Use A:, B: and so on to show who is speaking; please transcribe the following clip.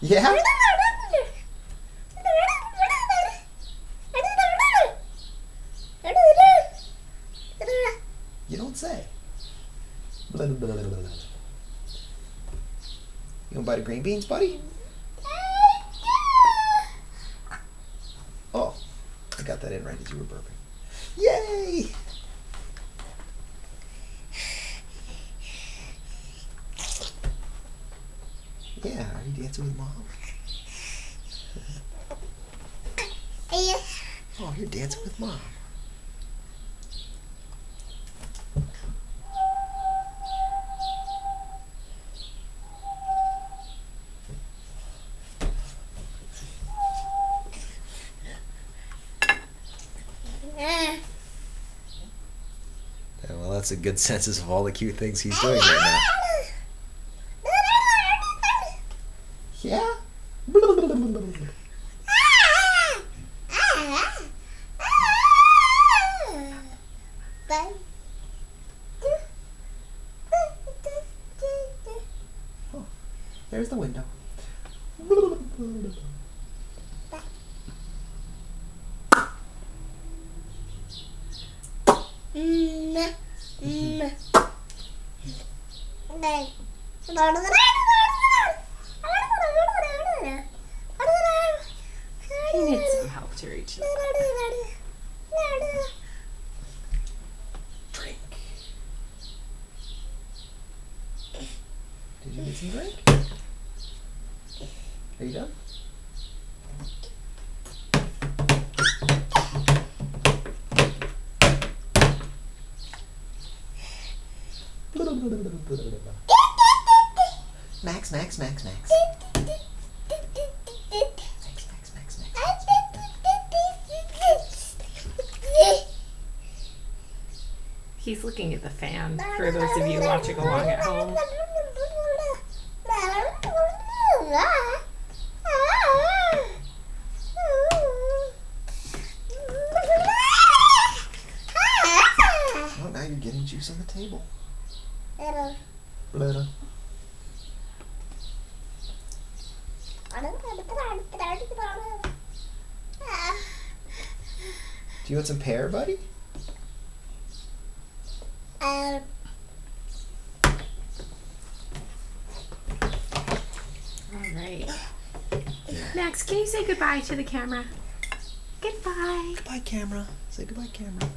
A: Yeah? Yeah? You don't say. Blah, blah, blah, blah, blah. You want to bite of green beans, buddy? Oh, I got that in right as you were burping. Yay! Yeah, are you dancing with Mom? Oh, you're dancing with Mom. Yeah, well, that's a good census of all the cute things he's doing right now. Yeah? Oh, there's the window.
B: He needs some help to reach the
A: Drink. Did you get some drink? Are you done? Max, Max, Max, Max. Max, Max, Max, Max.
B: He's looking at the fan for those of you watching along at home.
A: Oh, now you're getting juice on the table. Do you want some pear, buddy?
B: Alright. Max, can you say goodbye to the camera? Goodbye.
A: Goodbye, camera. Say goodbye, camera.